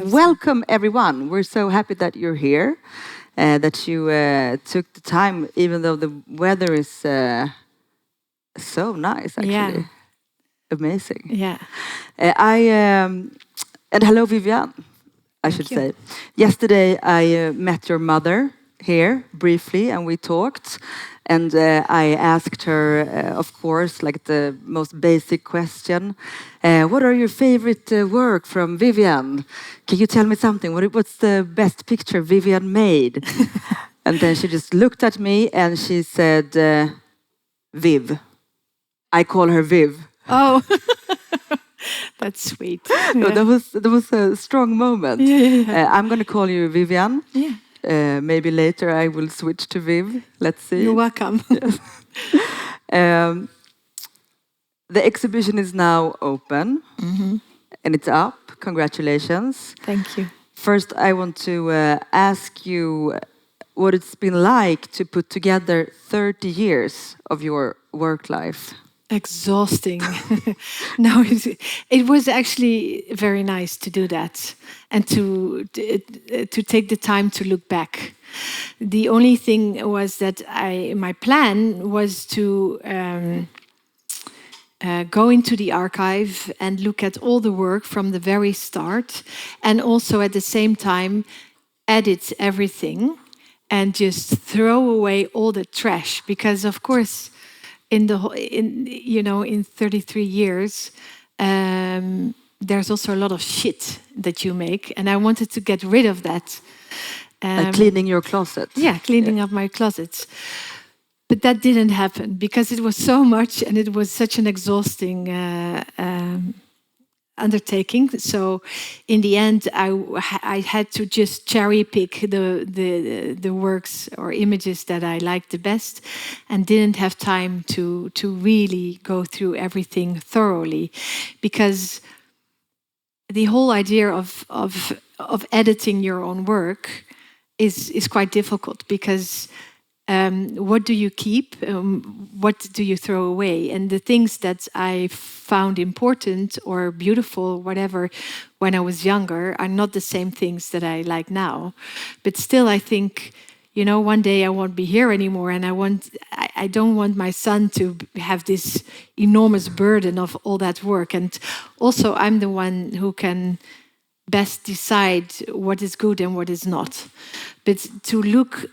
Welcome, everyone. We're so happy that you're here, that you took the time, even though the weather is so nice, actually. Yeah. Amazing. Yeah. And hello, Viviane, I Thank should you. say. Yesterday, I met your mother here briefly, and we talked. And I asked her, of course, like the most basic question, what are your favorite work from Viviane? Can you tell me something? What's the best picture Viviane made? And then she just looked at me and she said, Viv. I call her Viv. Oh, that's sweet. No, Yeah. that was a strong moment. Yeah. I'm going to call you Viviane. Yeah. Maybe later I will switch to Viv. Let's see. You're welcome. The exhibition is now open and it's up. Congratulations. Thank you. First, I want to ask you what it's been like to put together 30 years of your work life. Exhausting. No, it was actually very nice to do that and to take the time to look back. The only thing was that my plan was to go into the archive and look at all the work from the very start, and also at the same time edit everything and just throw away all the trash, because of course in 33 years there's also a lot of shit that you make, and I wanted to get rid of that. Like cleaning your closet. Yeah, cleaning up my closets. But that didn't happen because it was so much and it was such an exhausting undertaking. So in the end, I had to just cherry pick the works or images that I liked the best, and didn't have time to really go through everything thoroughly, because the whole idea of editing your own work is quite difficult, because what do you keep? What do you throw away? And the things that I found important or beautiful, whatever, when I was younger, are not the same things that I like now. But still, I think, one day I won't be here anymore, and I don't want my son to have this enormous burden of all that work. And also, I'm the one who can best decide what is good and what is not. But to look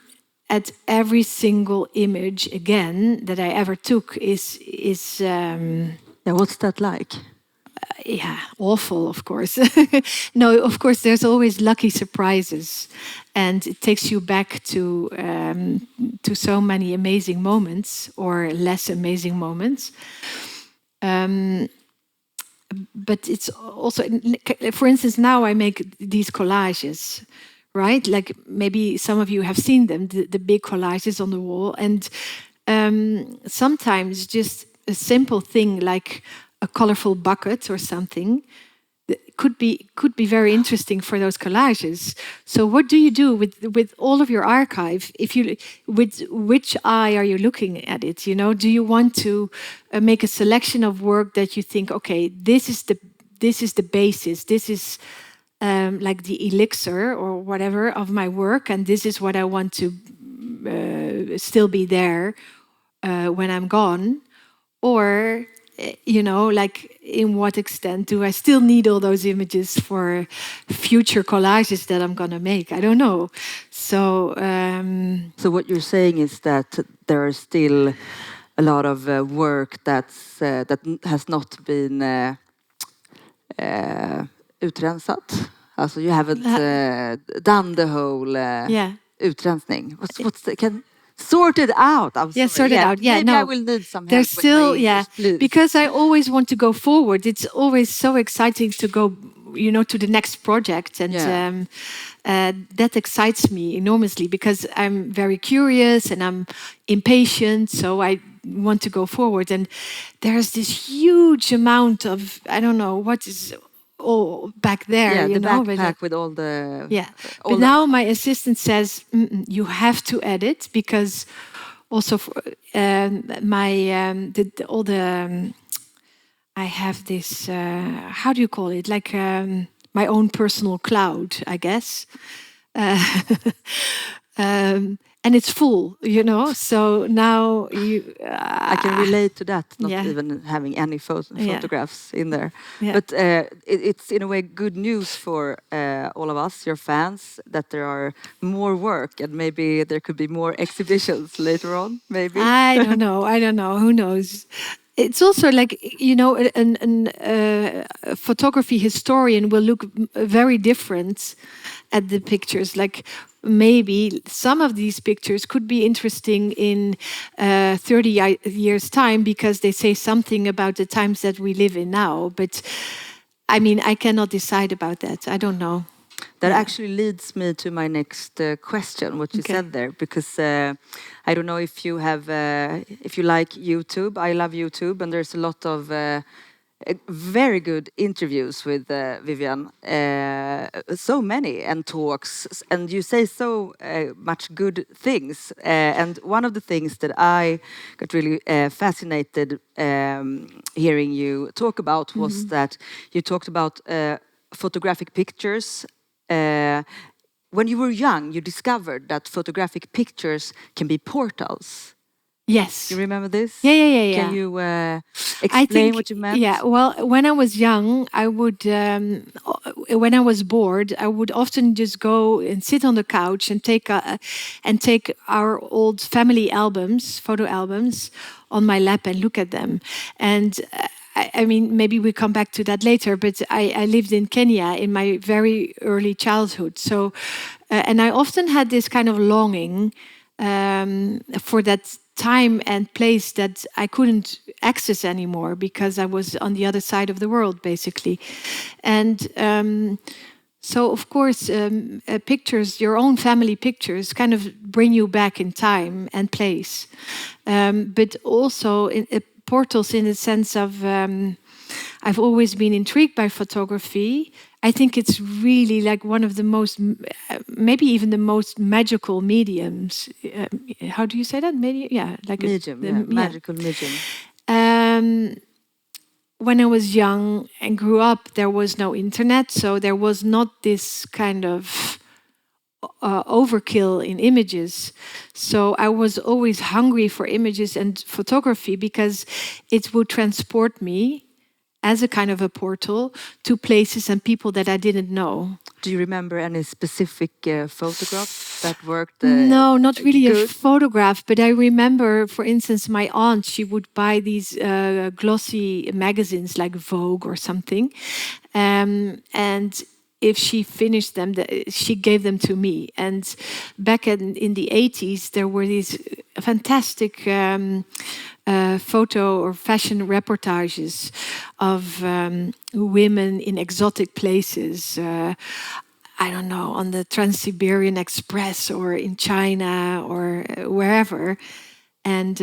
at every single image again that I ever took is what's that like? Awful, of course. No, of course, there's always lucky surprises, and it takes you back to so many amazing moments or less amazing moments. But it's also, for instance, now I make these collages, right? Like maybe some of you have seen them, the big collages on the wall. And sometimes just a simple thing like a colorful bucket or something could be very interesting for those collages. So what do you do with all of your archive? With which eye are you looking at it? Do you want to make a selection of work that you think, okay, this is the basis, this is like the elixir or whatever of my work, and this is what I want to still be there when I'm gone? Or, like, in what extent do I still need all those images for future collages that I'm going to make? I don't know. So what you're saying is that there are still a lot of work that has not been utrensat. Also, you haven't done the whole utrensning. Sort it out. Sort it out. Yeah, maybe I will need some help. There's still, English, because I always want to go forward. It's always so exciting to go, to the next project, and that excites me enormously, because I'm very curious and I'm impatient. So I want to go forward, and there's this huge amount of, I don't know what is all back there. The backpack with all the but now my assistant says you have to edit, because also for I have this how do you call it, like my own personal cloud, I guess. Uh, and it's full, you know. So now I can relate to that, not yeah. even having any photographs in there. Yeah. But it's in a way good news for all of us, your fans, that there are more work and maybe there could be more exhibitions later on, maybe. I don't know. I don't know. Who knows? It's also like, you know, a photography historian will look very different at the pictures. Like maybe some of these pictures could be interesting in 30 years' time because they say something about the times that we live in now. But I mean, I cannot decide about that. I don't know. That actually leads me to my next question, what you said there, because I don't know if you have, if you like YouTube. I love YouTube, and there's a lot of very good interviews with Viviane, so many, and talks, and you say so much good things. And one of the things that I got really fascinated hearing you talk about was that you talked about photographic pictures. When you were young, you discovered that photographic pictures can be portals. Yes. You remember this? Yeah. Can you explain what you meant? Yeah. Well, when I was young, I would, when I was bored, I would often just go and sit on the couch and take our old family albums, photo albums, on my lap and look at them. And I mean, maybe we come back to that later, but I lived in Kenya in my very early childhood. So, and I often had this kind of longing for that time and place that I couldn't access anymore because I was on the other side of the world, basically. And so, of course, pictures, your own family pictures, kind of bring you back in time and place. But also portals in the sense of I've always been intrigued by photography. I think it's really like one of the most, maybe even the most magical mediums. How do you say that? Yeah, like medium, magical medium. When I was young and grew up, there was no internet, so there was not this kind of overkill in images. So I was always hungry for images and photography because it would transport me as a kind of a portal to places and people that I didn't know. Do you remember any specific photographs that worked? No, not really a photograph, but I remember, for instance, my aunt, she would buy these glossy magazines like Vogue or something. And if she finished them, she gave them to me. And back in the 80s, there were these fantastic photo or fashion reportages of women in exotic places. I don't know, on the Trans-Siberian Express or in China or wherever. And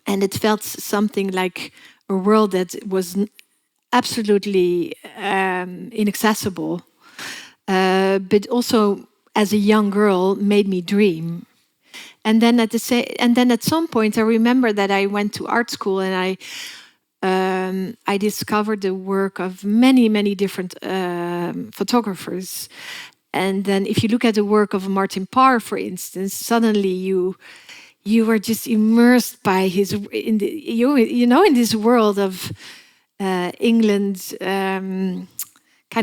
it felt something like a world that was absolutely inaccessible, but also as a young girl made me dream. And then at some point, I remember that I went to art school and I discovered the work of many different photographers. And then, if you look at the work of Martin Parr, for instance, suddenly you were just immersed by his in this world of England, kind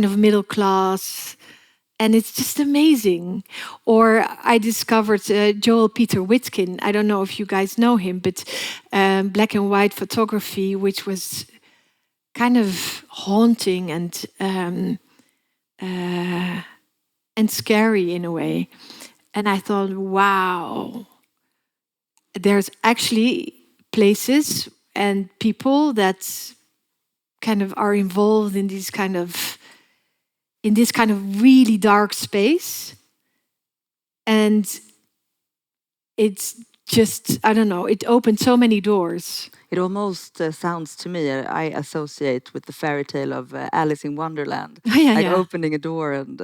of middle class. And it's just amazing. Or I discovered Joel Peter Witkin. I don't know if you guys know him, but black and white photography, which was kind of haunting and scary in a way. And I thought, wow, there's actually places and people that kind of are involved in this kind of really dark space. And it's just, I don't know, it opened so many doors. It almost sounds to me, I associate with the fairy tale of Alice in Wonderland. Opening a door and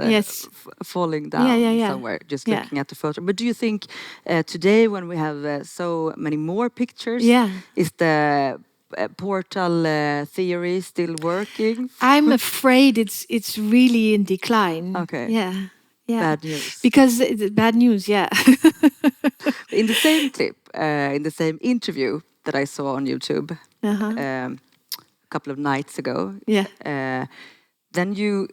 falling down somewhere, just looking at the photo. But do you think today, when we have so many more pictures, is the portal theory still working? I'm afraid it's really in decline. Okay. Yeah. Bad news. Because bad news, yeah. In the same clip, in the same interview that I saw on YouTube a couple of nights ago, then you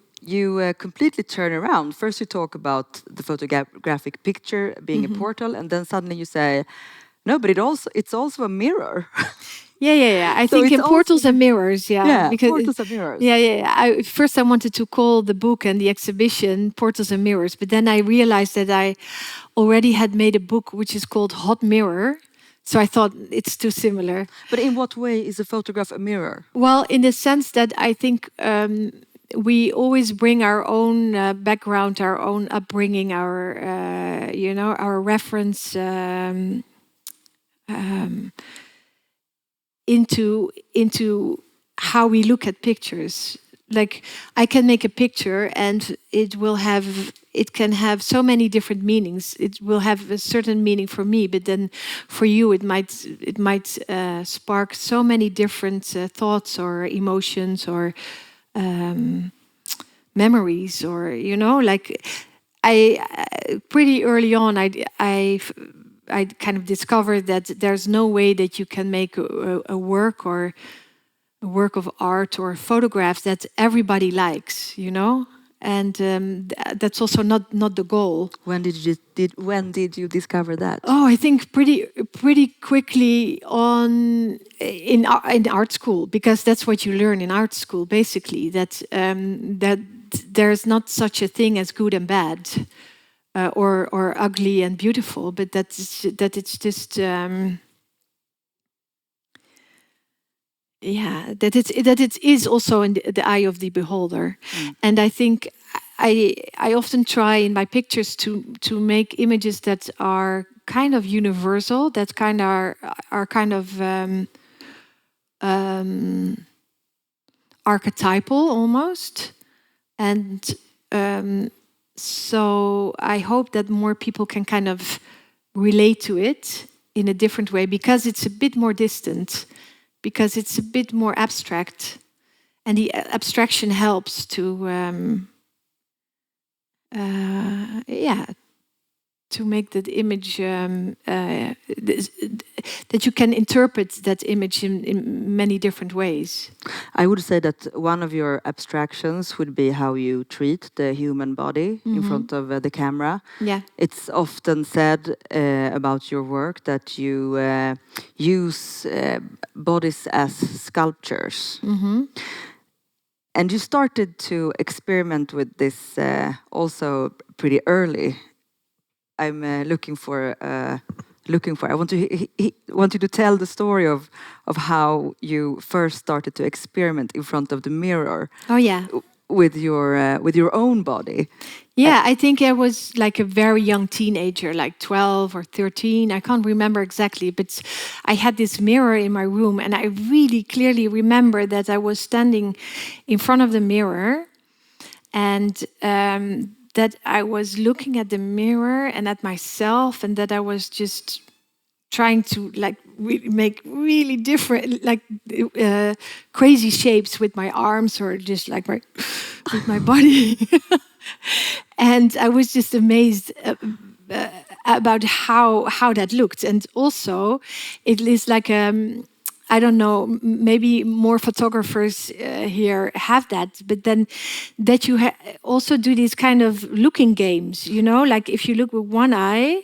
completely turn around. First you talk about the photographic picture being a portal, and then suddenly you say, no, but it's also a mirror. Yeah. I So think in it's portals also- and mirrors, because portals and mirrors. Yeah. First, I wanted to call the book and the exhibition Portals and Mirrors, but then I realized that I already had made a book which is called Hot Mirror. So I thought it's too similar. But in what way is a photograph a mirror? Well, in the sense that I think we always bring our own background, our own upbringing, our our reference into how we look at pictures. Like I can make a picture and it can have so many different meanings. It will have a certain meaning for me, but then for you it might spark so many different thoughts or emotions or memories, or like I pretty early on I kind of discovered that there's no way that you can make a work or a work of art or photographs that everybody likes, and that's also not the goal. When did you discover that? Oh, I think pretty quickly on in art school, because that's what you learn in art school, basically, that there's not such a thing as good and bad, or ugly and beautiful, but that it's just that it is also in the eye of the beholder. And I think I often try in my pictures to make images that are kind of universal, that kind are kind of archetypal almost, and so I hope that more people can kind of relate to it in a different way, because it's a bit more distant, because it's a bit more abstract, and the abstraction helps to to make that image that you can interpret that image in many different ways. I would say that one of your abstractions would be how you treat the human body in front of the camera. Yeah. It's often said about your work that you use bodies as sculptures. And you started to experiment with this also pretty early. I'm looking for. I want you to tell the story of how you first started to experiment in front of the mirror. Oh yeah. With your own body. Yeah, I think I was like a very young teenager, like 12 or 13. I can't remember exactly, but I had this mirror in my room, and I really clearly remember that I was standing in front of the mirror, and that I was looking at the mirror and at myself, and that I was just trying to like make really different, like crazy shapes with my arms, or just like with my body. And I was just amazed about how that looked. And also, it is like I don't know, maybe more photographers here have that, but then that you also do these kind of looking games, like if you look with one eye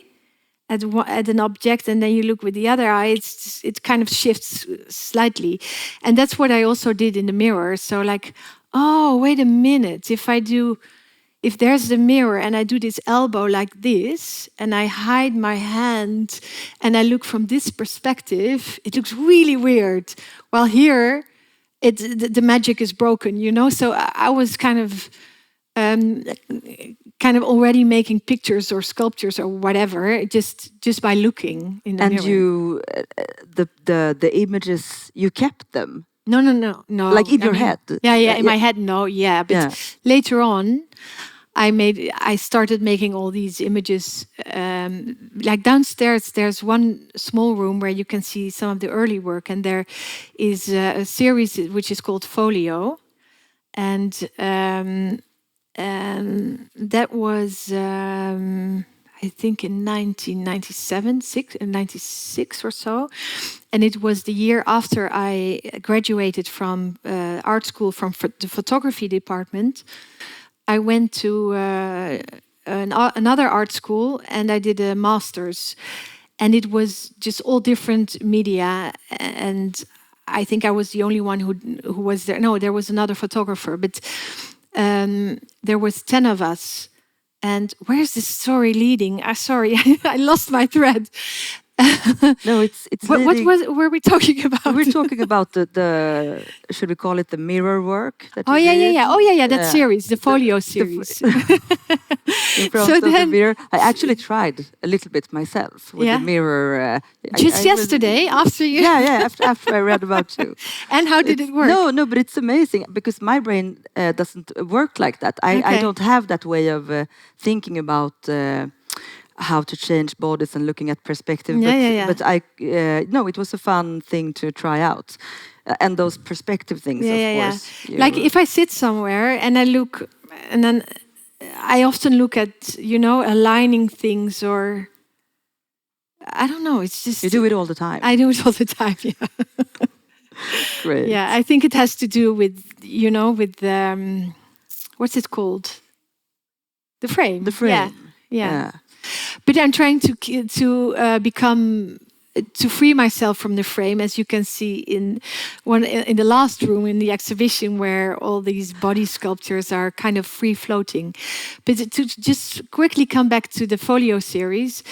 at an object and then you look with the other eye, it kind of shifts slightly. And that's what I also did in the mirror. So like, oh, wait a minute, if there's the mirror and I do this elbow like this and I hide my hand and I look from this perspective, it looks really weird. While here, the magic is broken, So I was kind of already making pictures or sculptures or whatever, just by looking in the mirror. And you, the images, you kept them? No. Like in your head? Yeah, in my head, no, yeah. But later on, I started making all these images. Like downstairs, there's one small room where you can see some of the early work, and there is a series which is called Folio, and that was I think in 1997, 96 or so, and it was the year after I graduated from art school from the photography department. I went to another art school and I did a master's, and it was just all different media. And I think I was the only one who was there. No, there was another photographer, but there was 10 of us. And where's this story leading? Sorry, I lost my thread. No, it's what were we talking about? We're talking about the should we call it the mirror work that Oh you yeah, did? yeah, yeah. Oh yeah, yeah. That series, the Folio series. In front of the mirror. I actually tried a little bit myself with the mirror. Just yesterday, after you. Yeah. After I read about you. And how did it work? No, but it's amazing because my brain doesn't work like that. I don't have that way of thinking about. How to change bodies and looking at perspective, but no, it was a fun thing to try out, and those perspective things, of course. Like if I sit somewhere and I look, and then I often look at aligning things, or I don't know. It's just you do it all the time. I do it all the time. Yeah. Great. Yeah, I think it has to do with with what's it called? The frame. The frame. Yeah. But I'm trying to free myself from the frame, as you can see in the last room in the exhibition, where all these body sculptures are kind of free floating. But to just quickly come back to the Folio series,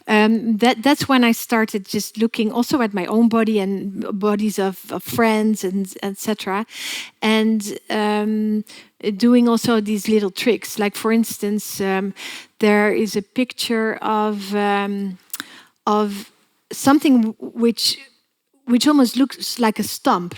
that's when I started just looking also at my own body and bodies of friends and etc. And doing also these little tricks. Like for instance, there is a picture of something which almost looks like a stump,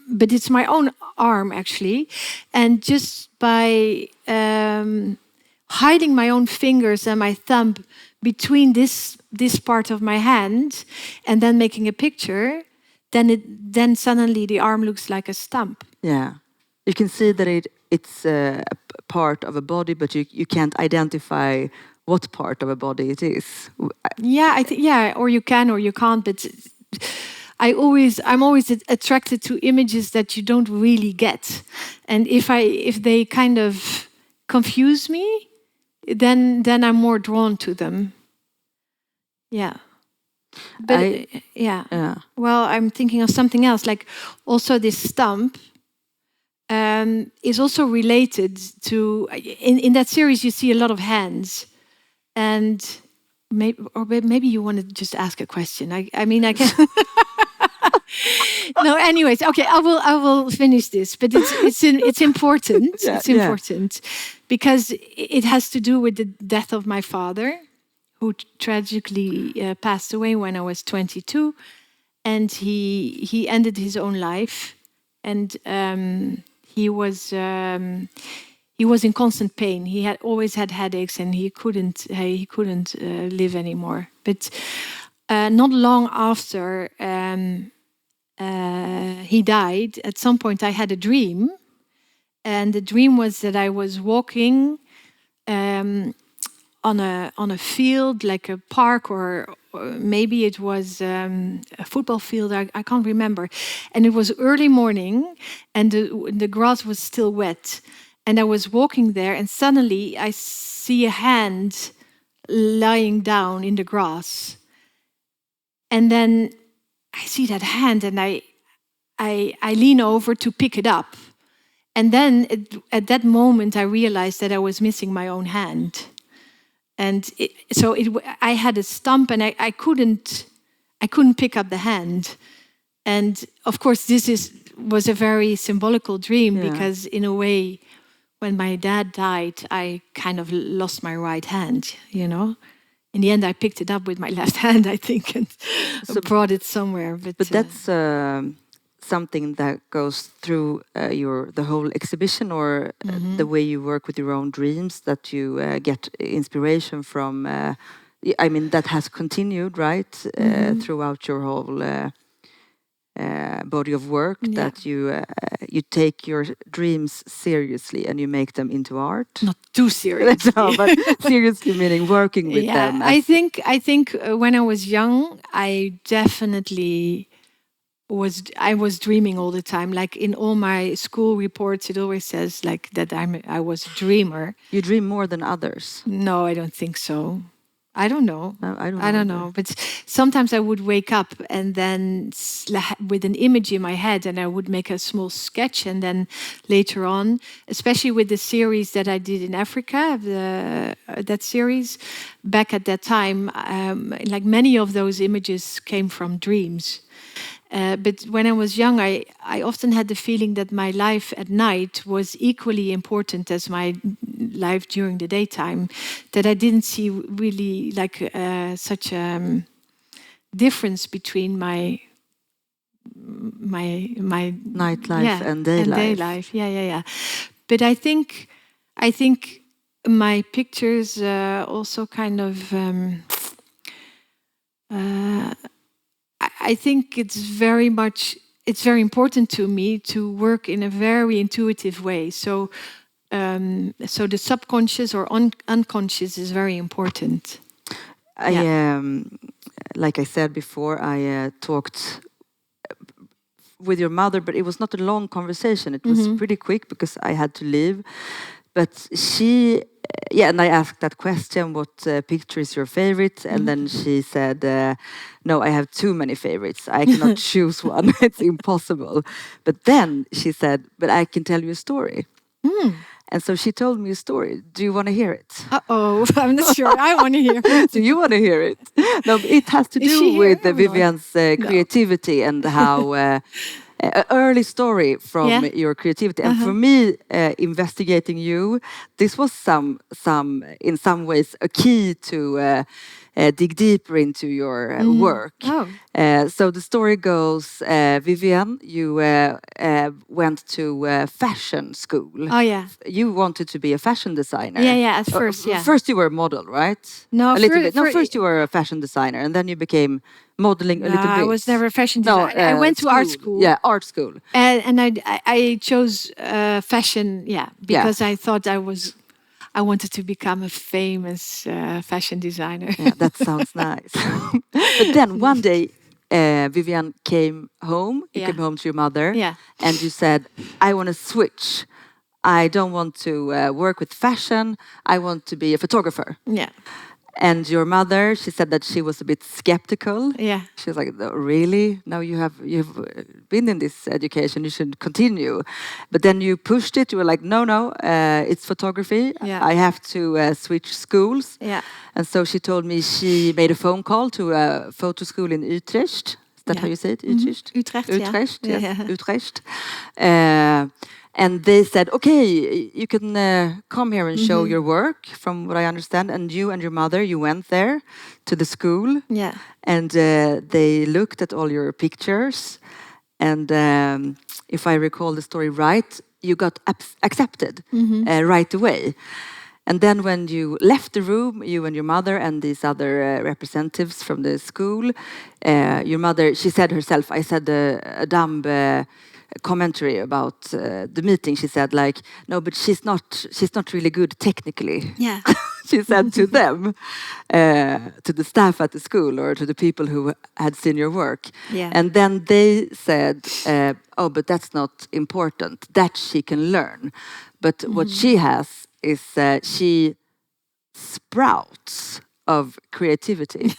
but it's my own arm actually. And just by hiding my own fingers and my thumb between this part of my hand, and then making a picture, then suddenly the arm looks like a stump. Yeah, you can see that it's a part of a body, but you can't identify what part of a body it is. Yeah, I think or you can or you can't, but I'm always attracted to images that you don't really get, and if they kind of confuse me, then I'm more drawn to them. Yeah. But well, I'm thinking of something else, like also this stump is also related to, in that series you see a lot of hands. And maybe you want to just ask a question. I mean, I can. No, anyways, okay. I will finish this, but it's important. It's important because it has to do with the death of my father, who tragically passed away when I was 22, and he ended his own life, and he was in constant pain. He had always had headaches, and he couldn't live anymore. But not long after he died, at some point I had a dream, and the dream was that I was walking on a field, like a park, or maybe it was a football field. I can't remember. And it was early morning, and the grass was still wet. And I was walking there, and suddenly I see a hand lying down in the grass. And then I see that hand, and I lean over to pick it up. And then at that moment, I realized that I was missing my own hand. And I had a stump, and I couldn't pick up the hand. And of course, was a very symbolical dream, because in a way, when my dad died, I kind of lost my right hand, In the end, I picked it up with my left hand, I think, and brought it somewhere. But that's something that goes through the whole exhibition, or the way you work with your own dreams, that you get inspiration from? I mean, that has continued, right, throughout your whole body of work. That you take your dreams seriously and you make them into art. Not too serious. No, but seriously meaning working with them. I think when I was young, I definitely was dreaming all the time. Like in all my school reports, it always says like that I was a dreamer. You dream more than others. No, I don't think so. I don't know. No, I don't know. But sometimes I would wake up and then with an image in my head, and I would make a small sketch, and then later on, especially with the series that I did in Africa, that series, back at that time, like many of those images came from dreams. But when I was young, I often had the feeling that my life at night was equally important as my life during the daytime. That I didn't see really like such a difference between my nightlife and daylife. Yeah. But I think my pictures also kind of. I think it's very important to me to work in a very intuitive way. So the subconscious or unconscious is very important. Like I said before, I talked with your mother, but it was not a long conversation. It was pretty quick because I had to leave. But she, and I asked that question, what picture is your favorite? And then she said, no, I have too many favorites. I cannot choose one. It's impossible. But then she said, but I can tell you a story. And so she told me a story. Do you want to hear it? Uh-oh, I'm not sure I want to hear it. Do you want to hear it? No, it has to do with Viviane's creativity and how... an early story from your creativity, and for me, investigating you, this was in some ways a key to dig deeper into your work. So the story goes, Viviane, you went to fashion school. Oh yeah. You wanted to be a fashion designer. Yeah. At first, First you were a model, right? No, a little bit. No, first you were a fashion designer, and then you became modeling a little bit. I was never a fashion designer. I went to art school. Yeah, art school. And I chose fashion, because I thought I wanted to become a famous fashion designer. Yeah, that sounds nice. But then one day, Viviane came home. You came home to your mother, and you said, "I want to switch. I don't want to work with fashion. I want to be a photographer." Yeah. And your mother, she said that she was a bit skeptical. Yeah. She was like, "Really? Now you've been in this education. You should continue." But then you pushed it. You were like, "No, it's photography. Yeah. I have to switch schools." Yeah. And so she told me she made a phone call to a photo school in Utrecht. Is that how you say it? Utrecht. Utrecht. Yes. Yeah. Utrecht. And they said, okay, you can come here and show your work, from what I understand. And you and your mother, you went there to the school. Yeah. And they looked at all your pictures. And if I recall the story right, you got accepted right away. And then when you left the room, you and your mother and these other representatives from the school, your mother, she said herself, I said a dumb commentary about the meeting. She said, like, no, but she's not really good technically. Yeah. She said to them, to the staff at the school, or to the people who had seen your work. Yeah. And then they said, oh, but that's not important. That she can learn. But what she has is she sprouts of creativity.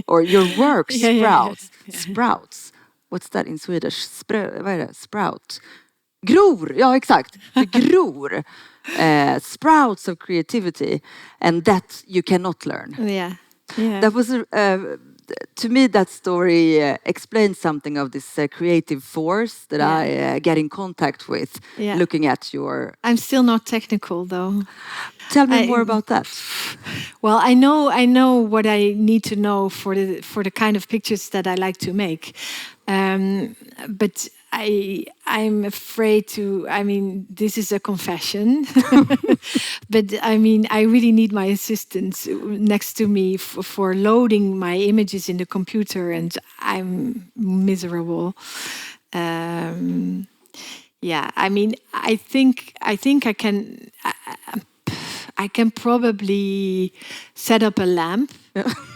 Or your work sprouts. Sprouts. What's that in Swedish? Vad är det? Sprout. Gror! Ja, exakt. Det gror. Sprouts of creativity. And that you cannot learn. Yeah. That was, to me, that story explains something of this creative force that I get in contact with, looking at your... I'm still not technical, though. Tell me more about that. Well, I know what I need to know for the kind of pictures that I like to make. But I'm afraid to. I mean, this is a confession, but I mean, I really need my assistants next to me for loading my images in the computer, and I'm miserable. Um, yeah, I mean, I think I can probably set up a lamp,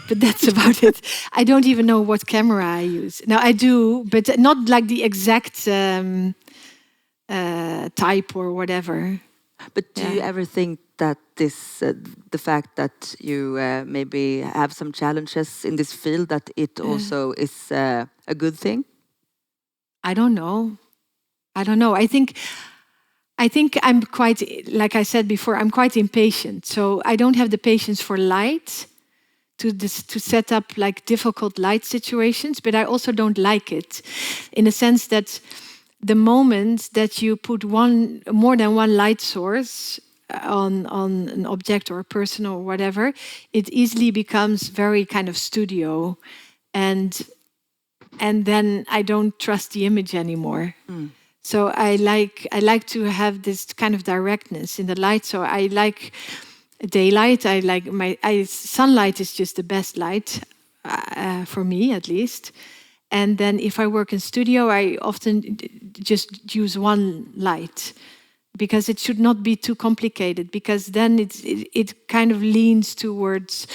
but that's about it. I don't even know what camera I use. Now I do, but not like the exact type or whatever. But do you ever think that the fact that you maybe have some challenges in this field, that it also is a good thing? I don't know. I don't know. I think I'm quite, like I said before, I'm quite impatient. So I don't have the patience for light to set up like difficult light situations, but I also don't like it, in the sense that the moment that you put more than one light source on an object or a person or whatever, it easily becomes very kind of studio, and then I don't trust the image anymore. So I like to have this kind of directness in the light. So I like daylight. I like sunlight is just the best light for me, at least. And then if I work in studio, I often just use one light, because it should not be too complicated, because then it kind of leans towards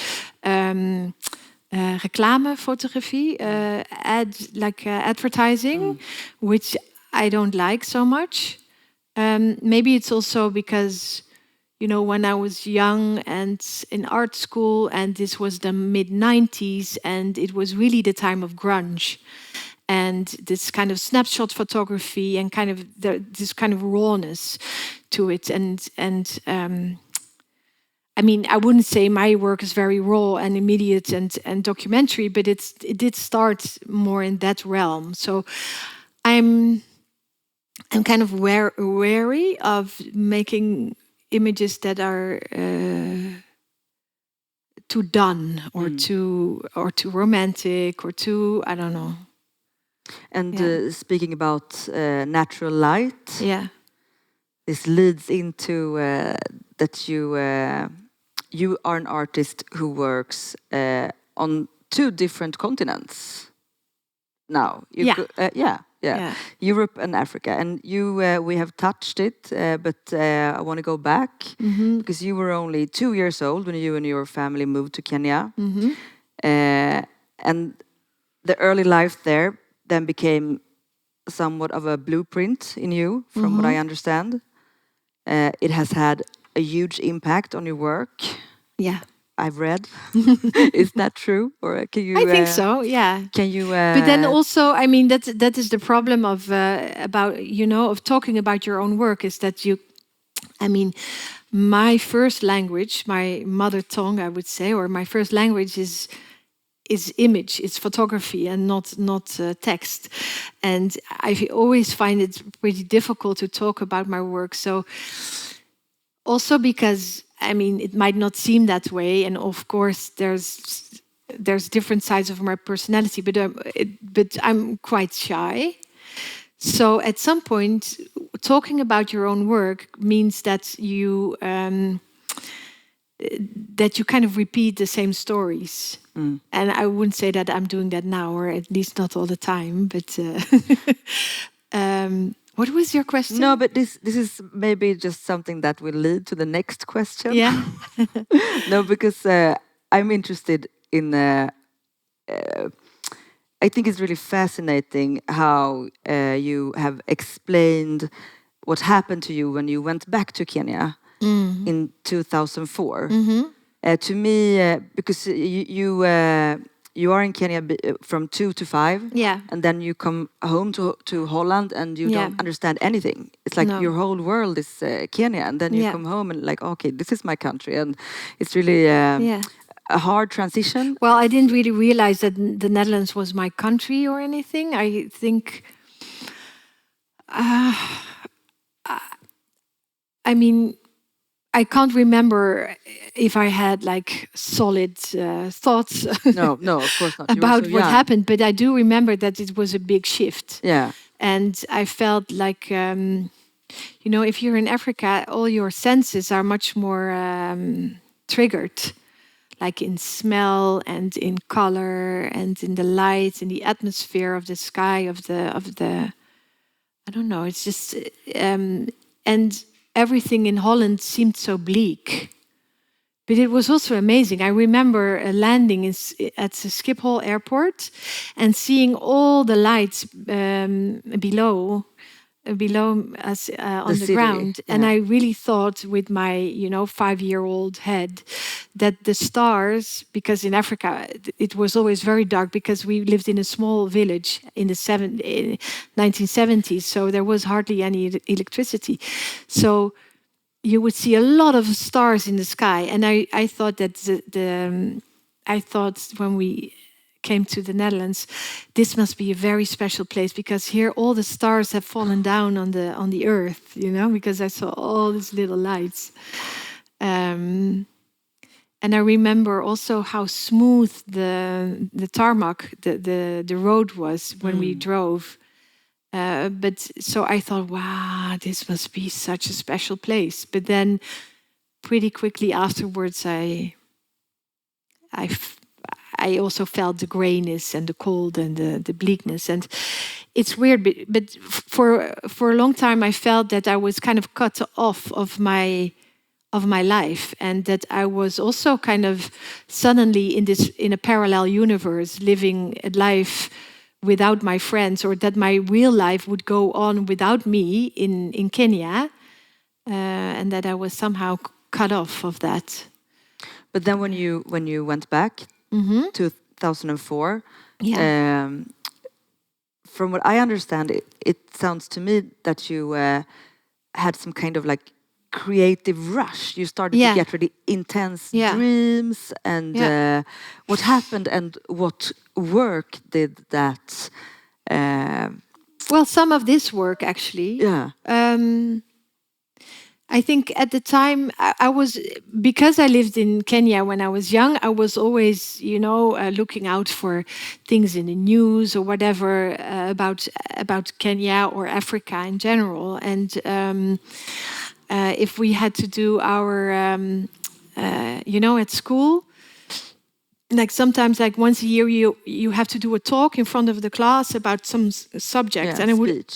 reclamefotografie, advertising, which I don't like so much. Maybe it's also because, when I was young and in art school, and this was the mid-90s, and it was really the time of grunge, and this kind of snapshot photography, and kind of this kind of rawness to it. And I mean, I wouldn't say my work is very raw and immediate and documentary, but it did start more in that realm. So I'm kind of wary of making images that are too done, or too romantic, or too, I don't know. And speaking about natural light, this leads into that you are an artist who works on 2 different continents now. Yeah. Europe and Africa. And we have touched it, but I want to go back, because you were only 2 years old when you and your family moved to Kenya. And the early life there then became somewhat of a blueprint in you, from what I understand. It has had a huge impact on your work. Yeah. I've read. Is that true, or can you? I think so. Yeah. Can you? But then also, I mean, that is the problem of of talking about your own work, is that I mean, my first language, my mother tongue, I would say, or my first language is image, it's photography, and not text. And I always find it pretty difficult to talk about my work. So also because, I mean, it might not seem that way, and of course there's different sides of my personality, but I'm quite shy. So at some point, talking about your own work means that you kind of repeat the same stories. And I wouldn't say that I'm doing that now, or at least not all the time. But what was your question? No, but this is maybe just something that will lead to the next question. Yeah. No, because I'm interested in. I think it's really fascinating how you have explained what happened to you when you went back to Kenya in 2004. To me, because you are in Kenya from 2 to 5, and then you come home to Holland, and you don't understand anything. It's like your whole world is Kenya, and then you come home and like, okay, this is my country, and it's really a hard transition. Well, I didn't really realize that the Netherlands was my country or anything. I think, I mean, I can't remember if I had like solid thoughts No, of course not. about what happened, but I do remember that it was a big shift. Yeah. And I felt like, if you're in Africa, all your senses are much more triggered, like in smell and in color and in the light, in the atmosphere of the sky, of the I don't know. It's just and everything in Holland seemed so bleak. But it was also amazing. I remember landing at the Schiphol airport and seeing all the lights below us on the city, ground. And I really thought with my 5-year-old head that the stars, because in Africa it was always very dark because we lived in a small village in the 1970s, so there was hardly any electricity. So you would see a lot of stars in the sky, and I thought that I thought when we came to the Netherlands, this must be a very special place because here all the stars have fallen down on the earth, because I saw all these little lights. And I remember also how smooth the tarmac, the road was when we drove. But so I thought, wow, this must be such a special place. But then pretty quickly afterwards, I also felt the grayness and the cold and the bleakness. And it's weird, but for a long time, I felt that I was kind of cut off of my life, and that I was also kind of suddenly in a parallel universe, living a life without my friends, or that my real life would go on without me in Kenya, and that I was somehow cut off of that. But then when you went back, 2004, from what I understand, it sounds to me that you had some kind of like creative rush. You started to get really intense dreams, and what happened and what work did that? Well, some of this work actually. I think at the time I was, because I lived in Kenya when I was young, I was always, looking out for things in the news or whatever about Kenya or Africa in general. And if we had to do our, at school, like sometimes, like once a year, you have to do a talk in front of the class about some subject, and I would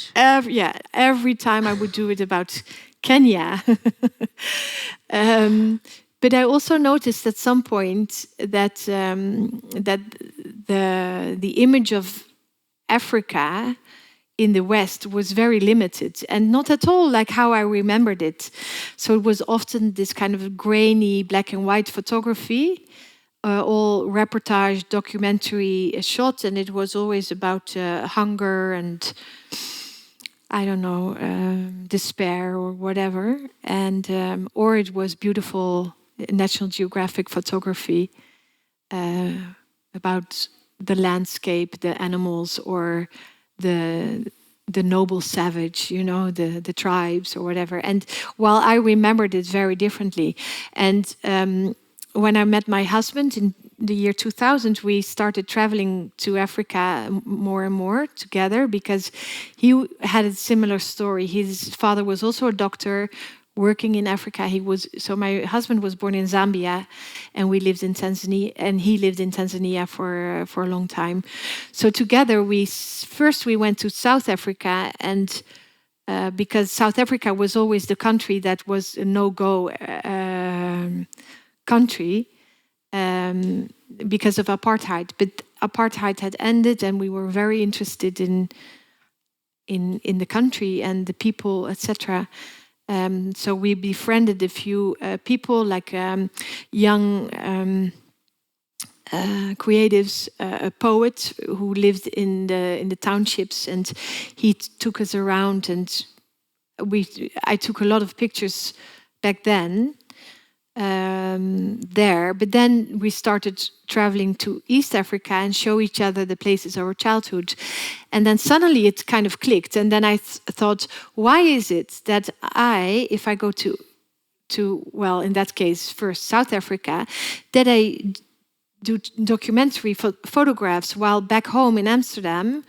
every time I would do it about Kenya. But I also noticed at some point that that the image of Africa in the West was very limited and not at all like how I remembered it. So it was often this kind of grainy black and white photography, all reportage, documentary shot, and it was always about hunger and I don't know, despair or whatever, and or it was beautiful National Geographic photography about the landscape, the animals, or the noble savage, the tribes or whatever. And while I remembered it very differently, and when I met my husband in the year 2000, we started traveling to Africa more and more together because he had a similar story. His father was also a doctor working in Africa. So my husband was born in Zambia, and we lived in Tanzania, and he lived in Tanzania for a long time. So together we went to South Africa, and because South Africa was always the country that was a no-go country because of apartheid. But apartheid had ended, and we were very interested in the country and the people, etc. So we befriended a few people, like young creatives, a poet who lived in the townships, and he took us around, and I took a lot of pictures back then there. But then we started traveling to East Africa and show each other the places of our childhood. And then suddenly it kind of clicked. And then I thought, why is it that if I go to, well, in that case, first South Africa, that I do documentary photographs, while back home in Amsterdam,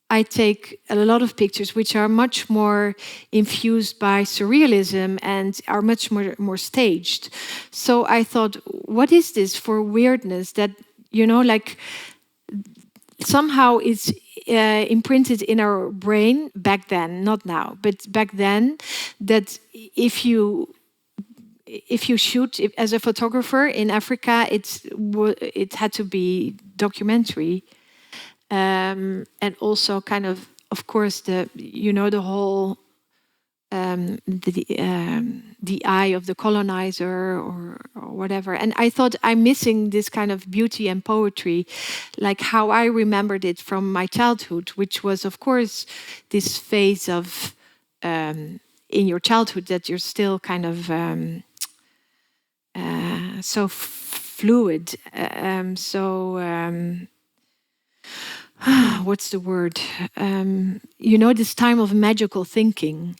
I take a lot of pictures which are much more infused by surrealism and are much more staged. So I thought, what is this for weirdness that, like somehow it's imprinted in our brain back then, not now, but back then, that if you shoot as a photographer in Africa, it had to be documentary, and also kind of course, the whole the eye of the colonizer or whatever. And I thought I'm missing this kind of beauty and poetry, like how I remembered it from my childhood, which was, of course, this phase of in your childhood that you're still kind of so fluid, what's the word? This time of magical thinking.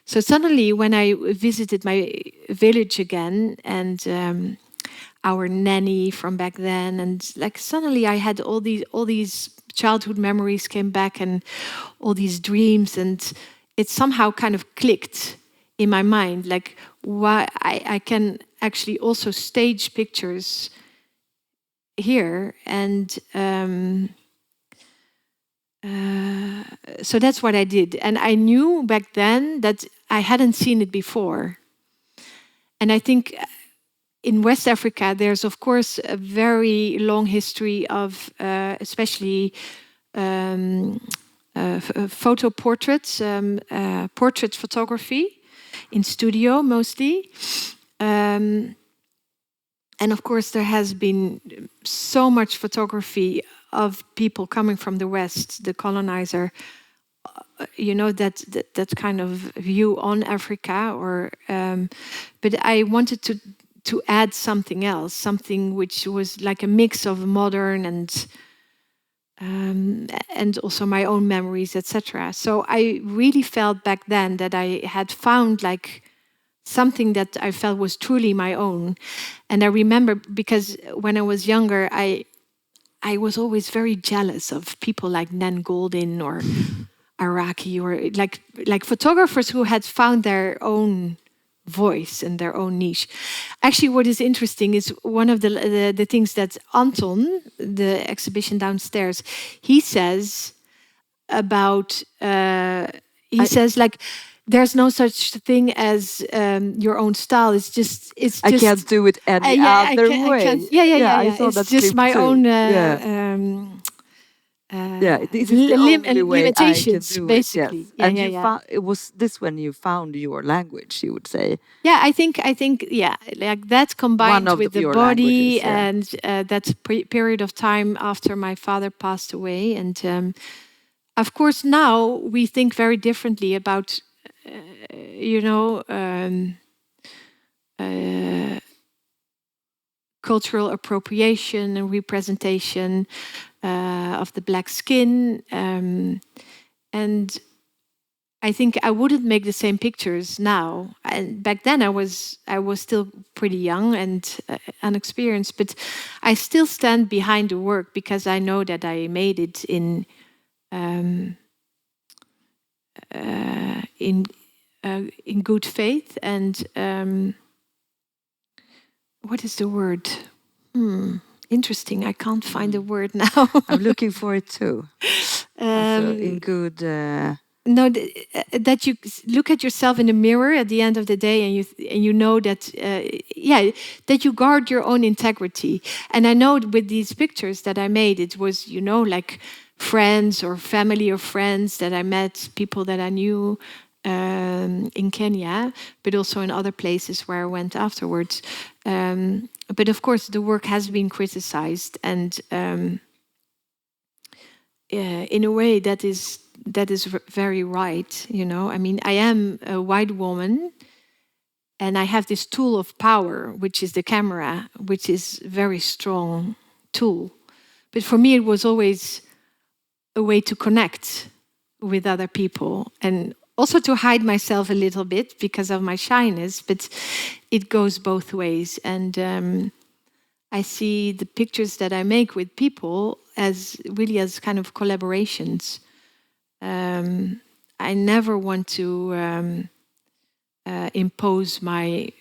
So suddenly, when I visited my village again, and our nanny from back then, and like suddenly I had all these childhood memories came back, and all these dreams, and it somehow kind of clicked in my mind, like why I can actually also stage pictures here, and so that's what I did. And I knew back then that I hadn't seen it before. And I think in West Africa, there's, of course, a very long history of especially photo portraits, portrait photography in studio mostly. And of course, there has been so much photography of people coming from the West, the colonizer, that kind of view on Africa. But I wanted to add something else, something which was like a mix of modern and also my own memories, etc. So I really felt back then that I had found like something that I felt was truly my own. And I remember, because when I was younger, I was always very jealous of people like Nan Goldin or Araki, or like photographers who had found their own voice and their own niche. Actually, what is interesting is one of the things that Anton, the exhibition downstairs, he says about he says like, there's no such thing as your own style. It's just I can't do it any other way. I saw it's that just clip my too. own this is the only way I can limitations, do it. basically. Yes. And you found it was this when you found your language, you would say. Yeah, I think like that combined with the your body, languages, and that period of time after my father passed away, and of course now we think very differently about cultural appropriation and representation of the black skin, and I think I wouldn't make the same pictures now. And back then I was still pretty young and unexperienced, but I still stand behind the work because I know that I made it in good faith. And what is the word? Interesting. I can't find the word now. I'm looking for it too. Also in good. No, that you look at yourself in the mirror at the end of the day, and you know that that you guard your own integrity. And I know with these pictures that I made, it was like friends or family or friends that I met, people that I knew in Kenya, but also in other places where I went afterwards. But of course, the work has been criticized, and in a way that is very right. I mean, I am a white woman, and I have this tool of power, which is the camera, which is a very strong tool. But for me, it was always a way to connect with other people, and also to hide myself a little bit because of my shyness. But it goes both ways. And I see the pictures that I make with people as really as kind of collaborations. I never want to impose my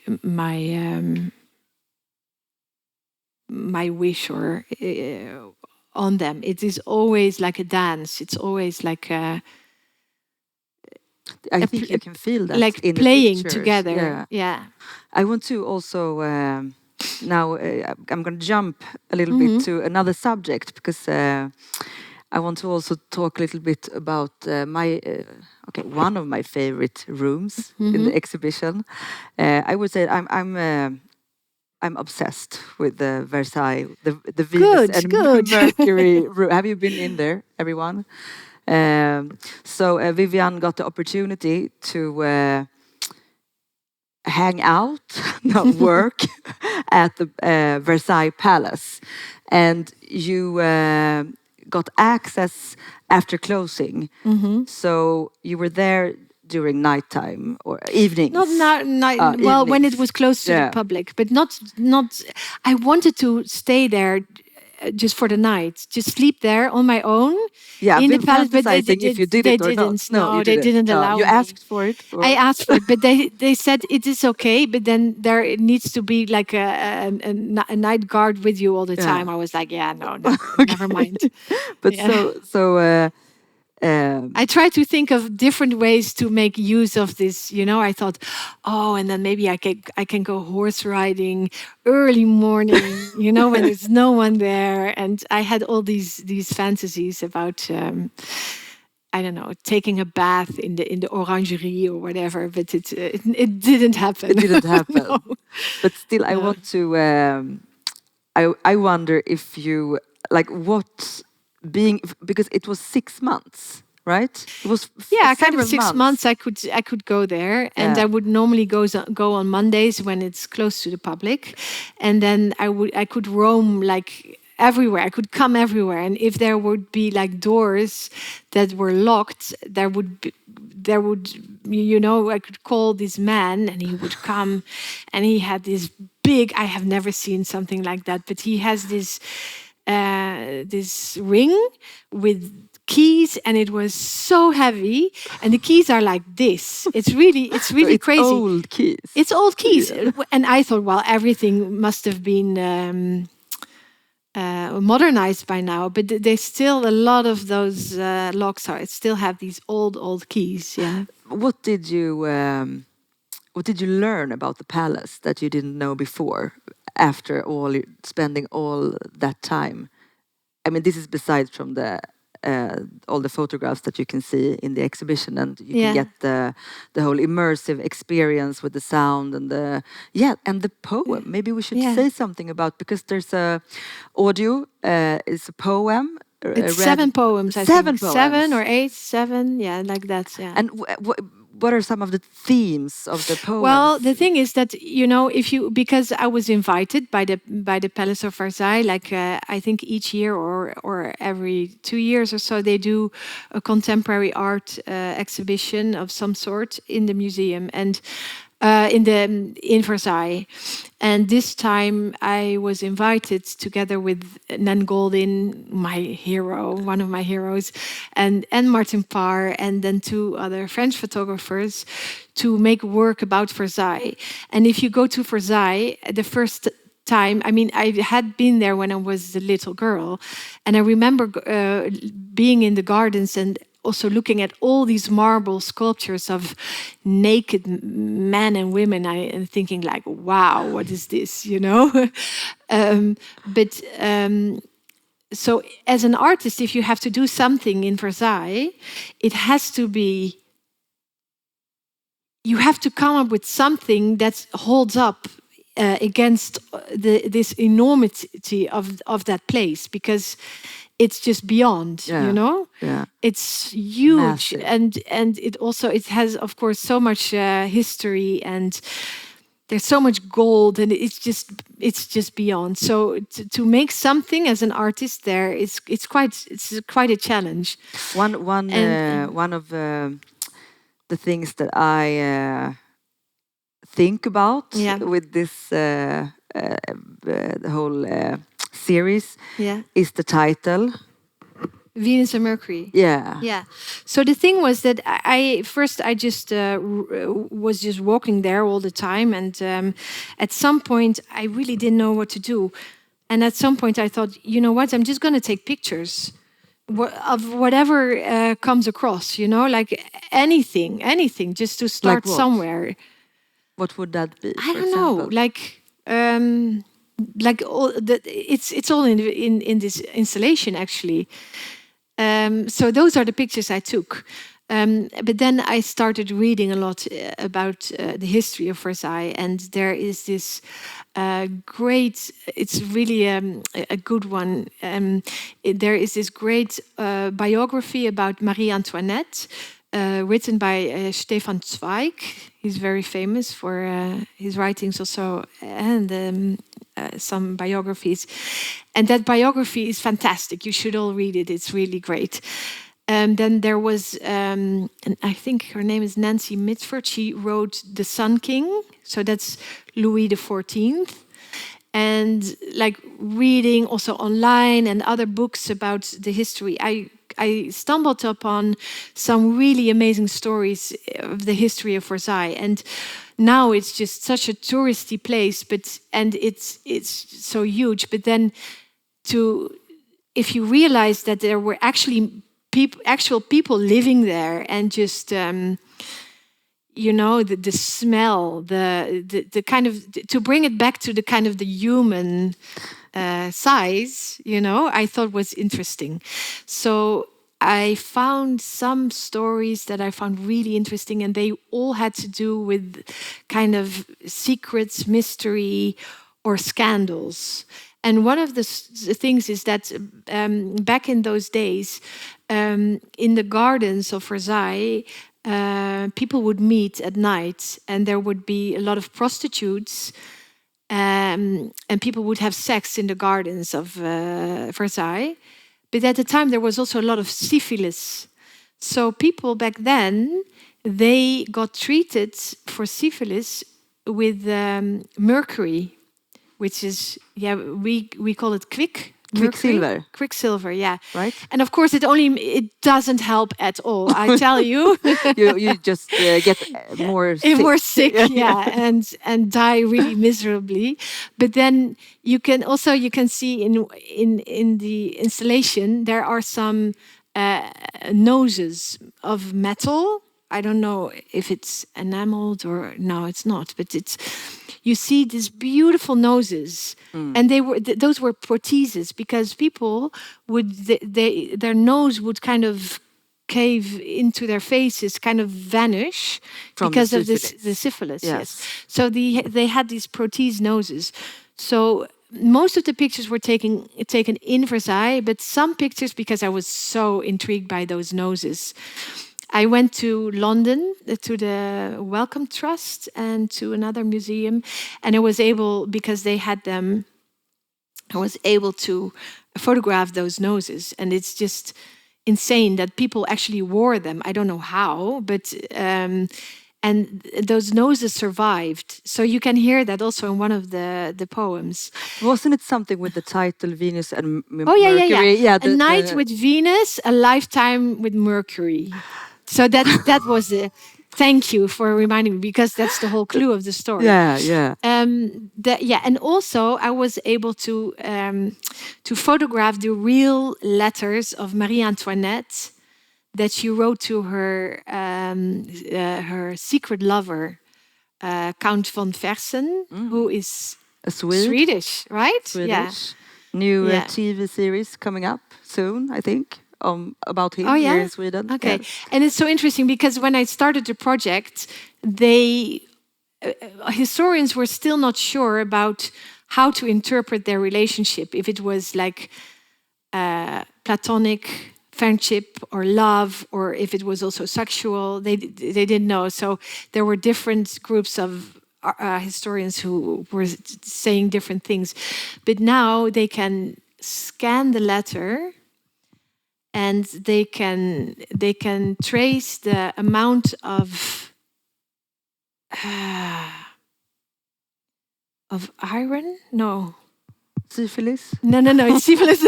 wish or on them. It is always like a dance. It's always like I think you can feel that like in playing the pictures. together. Yeah. I want to also now I'm going to jump a little bit to another subject because I want to also talk a little bit about one of my favorite rooms in the exhibition. I would say I'm obsessed with the Versailles, the Venus and Mercury room. Have you been in there, everyone? So Viviane got the opportunity to hang out, not work, at the Versailles Palace, and you got access after closing. So you were there during nighttime or evenings. Not night. Well, when it was close to the public, but not. I wanted to stay there just for the night, just sleep there on my own in the palace. But they didn't. No, they didn't allow you me. asked for it. I asked for it, but they said it is okay. But then there it needs to be like a night guard with you all the time. I was like, yeah, no, never mind. But I tried to think of different ways to make use of this. I thought, oh, and then maybe I can go horse riding early morning, when there's no one there. And I had all these fantasies about I don't know, taking a bath in the orangerie or whatever, but it didn't happen. It didn't happen. No. But still, I want to. I wonder if you like what being because it was 6 months, right? It was kind of 6 months. I could go there, and I would normally go on Mondays when it's close to the public, and then I could roam like everywhere. I could come everywhere, and if there would be like doors that were locked, there would I could call this man, and he would come, and he had this big. I have never seen something like that, but he has this ring with keys, and it was so heavy, and the keys are like this. It's really crazy. Old keys. It's old keys. And I thought, well, everything must have been modernized by now, but there's still a lot of those locks still have these old keys. Yeah. What did you learn about the palace that you didn't know before after spending all that time? I mean, this is besides from all the photographs that you can see in the exhibition, and you can get the whole immersive experience with the sound and the poem. Maybe we should say something about, because there's a audio. It's a poem. It's 7 poems. I think. Poems. 7 or 8, 7, like that. Yeah. And what are some of the themes of the poems? Well, the thing is that because I was invited by the Palace of Versailles, like I think each year or every 2 years or so, they do a contemporary art exhibition of some sort in the museum and in Versailles. And this time I was invited together with Nan Goldin, my hero, one of my heroes, and Martin Parr, and then 2 other French photographers, to make work about Versailles. And if you go to Versailles, the first time, I had been there when I was a little girl, and I remember being in the gardens and also looking at all these marble sculptures of naked men and women, and thinking like, wow, what is this, So as an artist, if you have to do something in Versailles, it has to be, you have to come up with something that holds up against this enormity of that place, because it's just beyond, it's huge. Massive. And it has, of course, so much history, and there's so much gold, and it's just beyond. So to make something as an artist there, it's quite a challenge. One of the things that I think about with this the whole series is the title Venus and Mercury. Yeah. Yeah. So the thing was that I just was just walking there all the time, and at some point I really didn't know what to do, and at some point I thought, you know what, I'm just going to take pictures of whatever comes across, you know, like anything, just to start Like what? somewhere. What would that be? I for don't know, example? like all it's all in this installation actually. So those are the pictures I took. But then I started reading a lot about the history of Versailles, and there is this great. It's really a good one. There is this great biography about Marie Antoinette, written by Stefan Zweig. He's very famous for his writings also, and some biographies. And that biography is fantastic. You should all read it. It's really great. Then there was, and I think her name is Nancy Mitford. She wrote The Sun King. So that's Louis XIV. And like reading also online and other books about the history, I stumbled upon some really amazing stories of the history of Versailles. And now it's just such a touristy place, and it's so huge. But then if you realize that there were actually actual people living there, and just you know, the smell, the kind of, to bring it back to the kind of the human size, you know, I thought was interesting. So I found some stories that I found really interesting, and they all had to do with kind of secrets, mystery, or scandals. And one of the things is that back in those days, in the gardens of Versailles, people would meet at night, and there would be a lot of prostitutes, and people would have sex in the gardens of Versailles. But at the time, there was also a lot of syphilis. So people back then, they got treated for syphilis with mercury, which is, we call it Quicksilver. Quicksilver, yeah. Right. And of course, it doesn't help at all, I tell you. you just get more sick. More sick, yeah, and die really miserably. But then you can see in the installation there are some noses of metal. I don't know if it's enameled or no, it's not. But you see these beautiful noses, and those were protheses, because people would their nose would kind of cave into their faces, kind of vanish because of the syphilis. Yes. So they had these prothese noses. So most of the pictures were taken in Versailles, but some pictures, because I was so intrigued by those noses, I went to London to the Wellcome Trust and to another museum, and I was able, because they had them, I was able to photograph those noses. And it's just insane that people actually wore them. I don't know how, but and those noses survived. So you can hear that also in one of the poems. Wasn't it something with the title Venus and Oh yeah, Mercury? yeah. A night with Venus, a lifetime with Mercury. So that was the. Thank you for reminding me, because that's the whole clue of the story. Yeah. And also I was able to photograph the real letters of Marie Antoinette that she wrote to her secret lover, Count von Fersen, who is a Swede. Swedish, right? Swedish. Yeah. New TV series coming up soon, I think. About him here in Sweden. Okay. And it's so interesting, because when I started the project, historians were still not sure about how to interpret their relationship, if it was like platonic friendship or love, or if it was also sexual. They didn't know. So there were different groups of historians who were saying different things. But now they can scan the letter, and they can trace the amount of iron. No, syphilis. No, it's syphilis.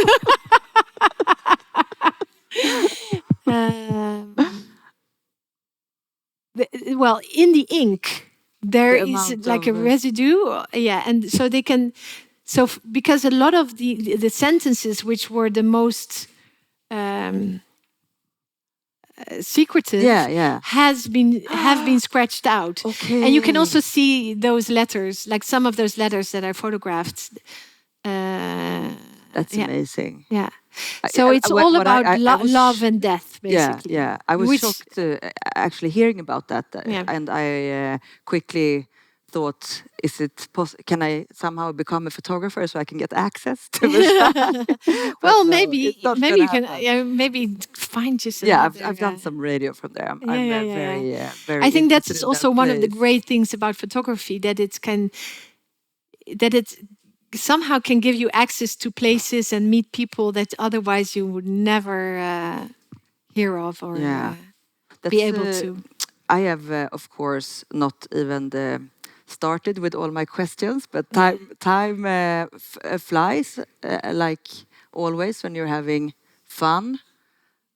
well, in the ink, there The is amount like a of, residue. Yeah, and so they can. So because a lot of the sentences which were the most secretive yeah. have been scratched out. And you can Okay. also see those letters, like some of those letters that I photographed. That's Yeah, amazing. yeah. So it's all What about I was love and death, yeah, basically. yeah. I was Which, shocked actually hearing about that, yeah. and I quickly thought, is it can I somehow become a photographer so I can get access to the But Well, no, it's not maybe gonna you can happen. maybe find just Yeah, another. I've done some radio from there. Yeah, I'm yeah, yeah, yeah. very I think interested that's in that also one of the place. great things about photography, that it somehow can give you access to places and meet people that otherwise you would never hear of or Yeah, be that's. able to. I have, of course, not even started with all my questions, but Yeah. time flies like always when you're having fun,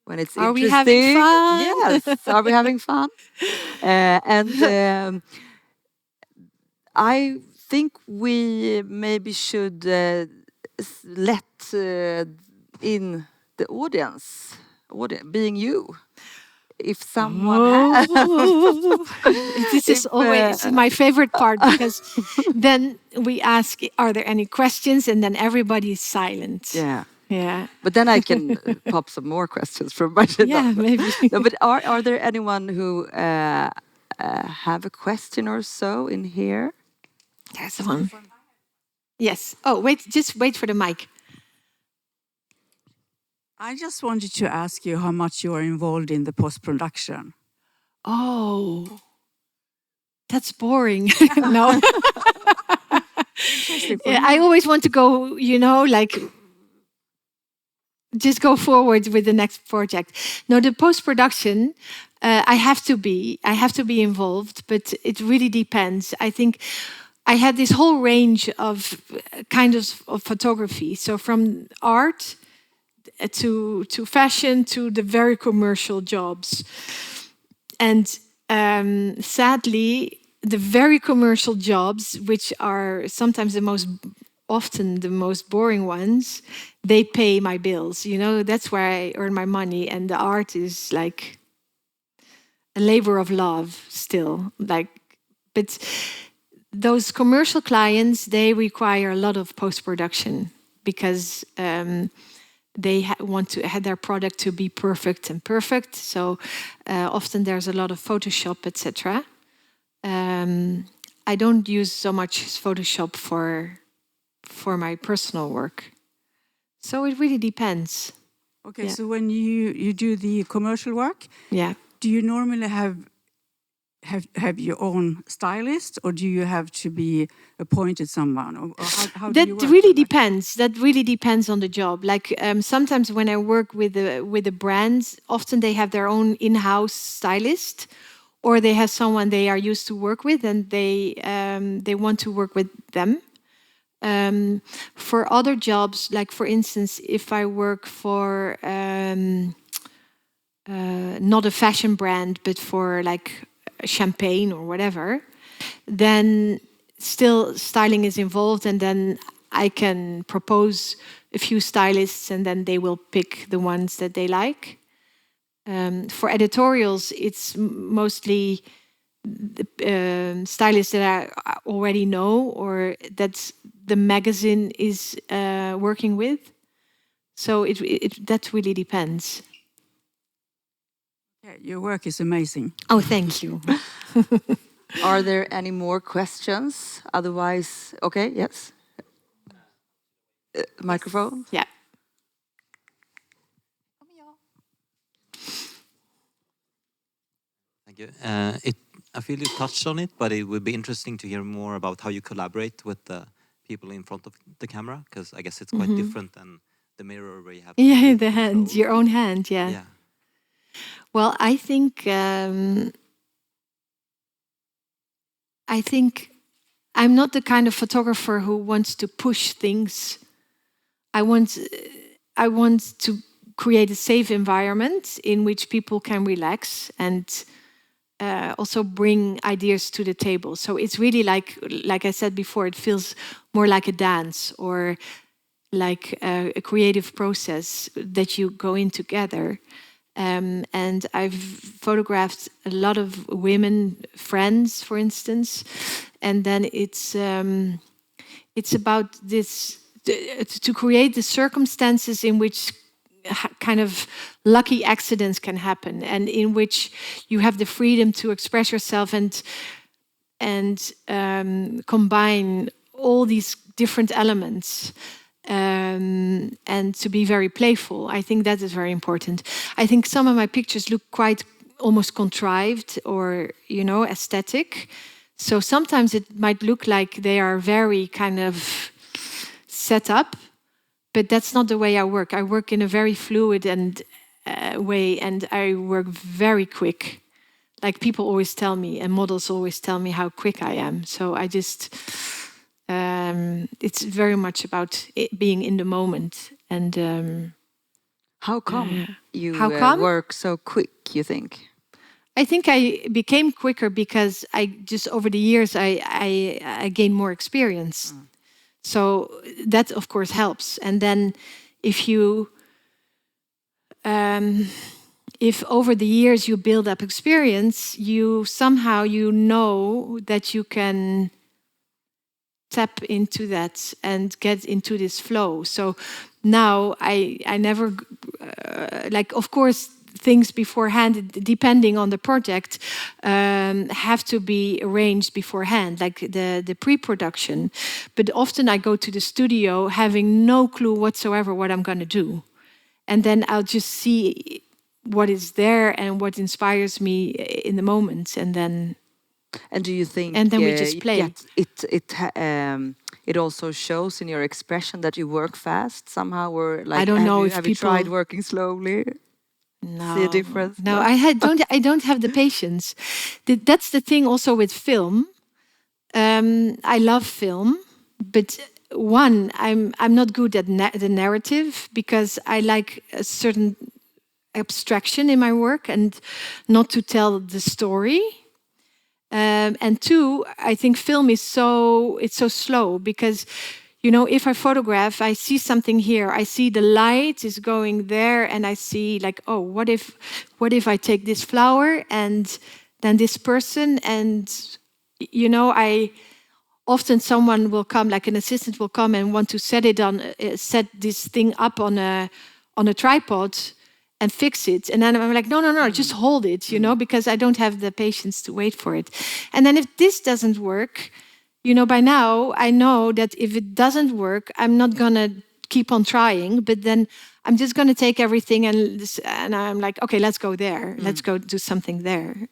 when it's Are we having interesting. fun? Yes, are we having fun? And I think we maybe should let in the audience, being you. If someone has, Oh, this is if always my favorite part, because then we ask, are there any questions? And then everybody is silent. yeah. Yeah. But then I can pop some more questions from my Yeah, maybe. No, but are there anyone who have a question or so in here? There's one. Yes. Oh, wait, just wait for the mic. I just wanted to ask you how much you are involved in the post-production. Oh, that's boring. No. Yeah, I always want to go, like just go forward with the next project. No, the post production, I have to be involved, but it really depends. I think I had this whole range of of photography. So from art to fashion to the very commercial jobs. And sadly, the very commercial jobs, which are sometimes often the most boring ones, they pay my bills. That's where I earn my money. And the art is like a labor of love still. But those commercial clients, they require a lot of post-production because they want to have their product to be perfect. So often there's a lot of Photoshop, etc. I don't use so much Photoshop for my personal work. So it really depends. Okay, Yeah. so when you do the commercial work, Yeah. do you normally have your own stylist, or do you have to be appointed someone, or how do That you work really with that? depends. That really depends on the job. Like sometimes when I work with the brands, often they have their own in-house stylist, or they have someone they are used to work with, and they want to work with them. For other jobs, like for instance, if I work for not a fashion brand, but for like champagne or whatever, then still styling is involved, and then I can propose a few stylists, and then they will pick the ones that they like. For editorials, it's mostly the stylists that I already know or that the magazine is working with. So that really depends. Yeah, your work is amazing. Oh, thank you. Are there any more questions? Otherwise, okay, yes. Microphone? Yeah. Thank you. I feel you touched on it, but it would be interesting to hear more about how you collaborate with the people in front of the camera, because I guess it's quite different than the mirror where you have Yeah, the hand, control. your own hand, yeah. Yeah. Well, I think I'm not the kind of photographer who wants to push things. I want to create a safe environment in which people can relax and also bring ideas to the table. So it's really like I said before, it feels more like a dance or like a creative process that you go in together. And I've photographed a lot of women friends, for instance, and then it's about this to create the circumstances in which kind of lucky accidents can happen, and in which you have the freedom to express yourself and combine all these different elements. And to be very playful. I think that is very important. I think some of my pictures look quite almost contrived or, aesthetic. So sometimes it might look like they are very kind of set up, but that's not the way I work. I work in a very fluid and way, and I work very quick. Like people always tell me, and models always tell me how quick I am. So I just... it's very much about it being in the moment. And how come you work so quick, you think? I think I became quicker because I just over the years I gained more experience. So that of course helps. And then if over the years you build up experience, you somehow know that you can tap into that and get into this flow. So now I never like, of course, things beforehand, depending on the project, have to be arranged beforehand, like the pre-production. But often I go to the studio having no clue whatsoever what I'm going to do. And then I'll just see what is there and what inspires me in the moment. And then... And do you think? And then we just play. It also shows in your expression that you work fast somehow, or like I don't know if have people... you tried working slowly? No, see a difference? No, I don't have the patience. That's the thing also with film. I love film, but I'm not good at the narrative because I like a certain abstraction in my work and not to tell the story. And two, I think film is so slow because, if I photograph, I see something here, I see the light is going there, and I see like, oh, what if I take this flower and then this person, and I often someone will come, like an assistant will come and want to set this thing up on a tripod and fix it. And then I'm like, no, just hold it, because I don't have the patience to wait for it. And then if this doesn't work, by now I know that if it doesn't work, I'm not gonna keep on trying, but then I'm just gonna take everything and I'm like, okay, let's go there. Let's go do something there.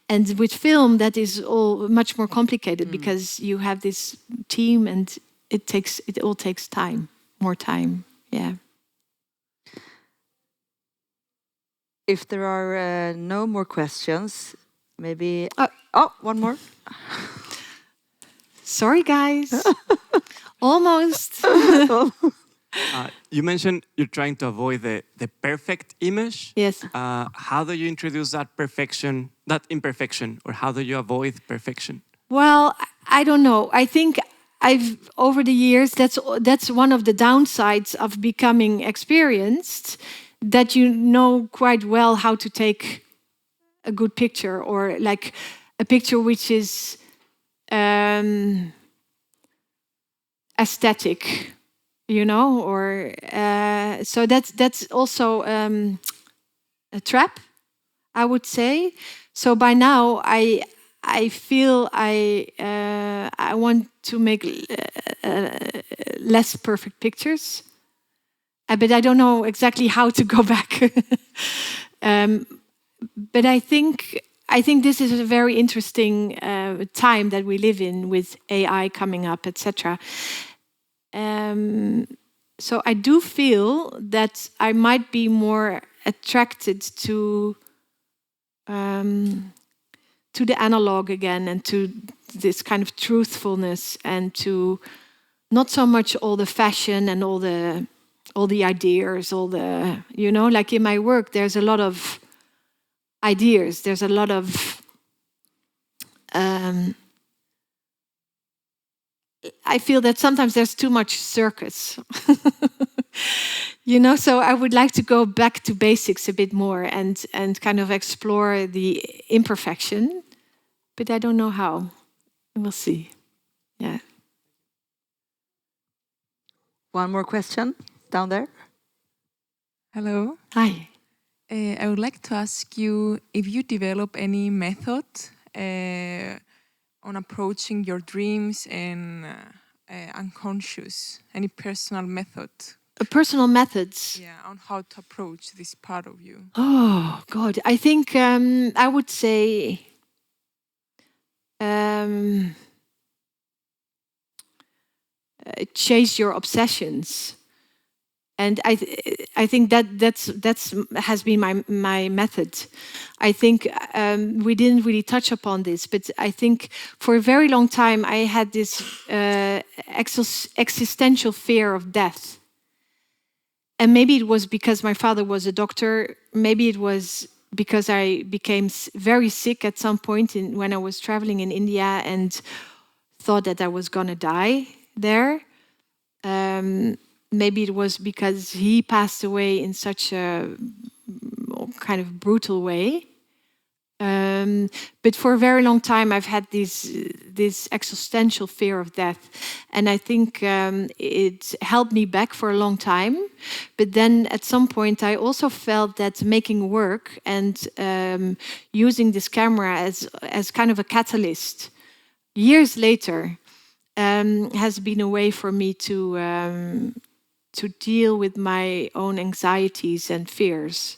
And with film, that is all much more complicated because you have this team and it all takes time, more time, yeah. If there are no more questions, maybe... one more. Sorry, guys. Almost. You mentioned you're trying to avoid the perfect image. Yes. How do you introduce that imperfection, or how do you avoid perfection? Well, I don't know. I think over the years, that's one of the downsides of becoming experienced, that you know quite well how to take a good picture, or like a picture which is aesthetic, or so that's also a trap, I would say. So by now I feel I want to make less perfect pictures. But I don't know exactly how to go back. But I think this is a very interesting time that we live in, with AI coming up, etc. So I do feel that I might be more attracted to the analog again, and to this kind of truthfulness, and to not so much all the fashion and all the ideas, like in my work, there's a lot of ideas. There's a lot of I feel that sometimes there's too much circus. So I would like to go back to basics a bit more and kind of explore the imperfection, but I don't know how. We'll see. Yeah. One more question down there. Hello. Hi. I would like to ask you if you develop any method on approaching your dreams and unconscious, any personal method. Personal methods. Yeah, on how to approach this part of you. Oh, God. I think I would say chase your obsessions. And I think that's has been my method. I think we didn't really touch upon this, but I think for a very long time I had this existential fear of death. And maybe it was because my father was a doctor. Maybe it was because I became very sick at some point when I was traveling in India and thought that I was gonna die there. Maybe it was because he passed away in such a kind of brutal way. But for a very long time, I've had this existential fear of death. And I think it held me back for a long time. But then at some point, I also felt that making work and using this camera as kind of a catalyst, years later, has been a way for me to deal with my own anxieties and fears.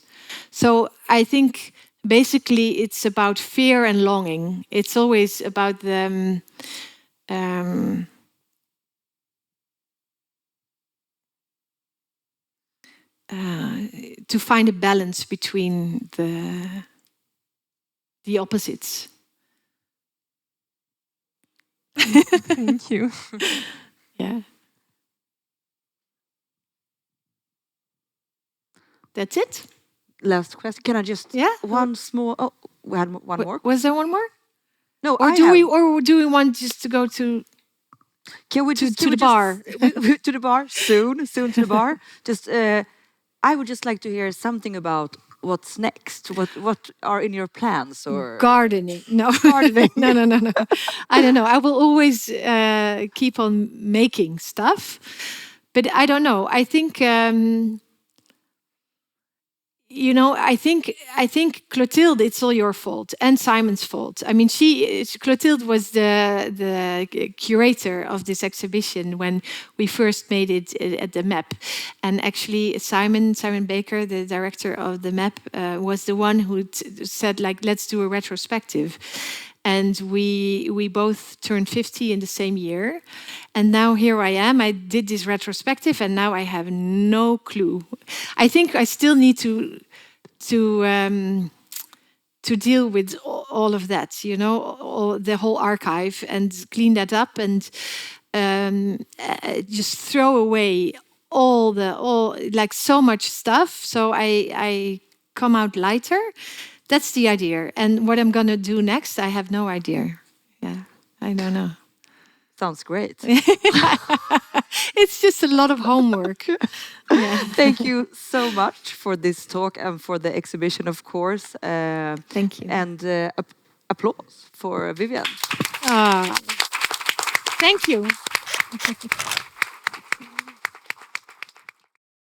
So I think basically it's about fear and longing. It's always about them to find a balance between the opposites. Thank you. Yeah. That's it? Last question. Can I just one small? Oh, we had one more. Was there one more? No, or do we want just to go to? Can we just to the bar? To the bar soon to the bar. Just I would just like to hear something about what's next. What are in your plans or gardening? No, gardening. no. I don't know. I will always keep on making stuff, but I don't know. I think. I think Clotilde, it's all your fault and Simon's fault. I mean, Clotilde was the curator of this exhibition when we first made it at the MAP, and actually Simon Baker, the director of the MAP, was the one who said like, let's do a retrospective. And we both turned 50 in the same year. And now here I am. I did this retrospective and now I have no clue. I think I still need to deal with all of that, the whole archive, and clean that up and just throw away all like so much stuff. So I come out lighter. That's the idea. And what I'm going to do next, I have no idea. Yeah, I don't know. Sounds great. It's just a lot of homework. Yeah. Thank you so much for this talk and for the exhibition, of course. Thank you. And applause for Viviane. Thank you.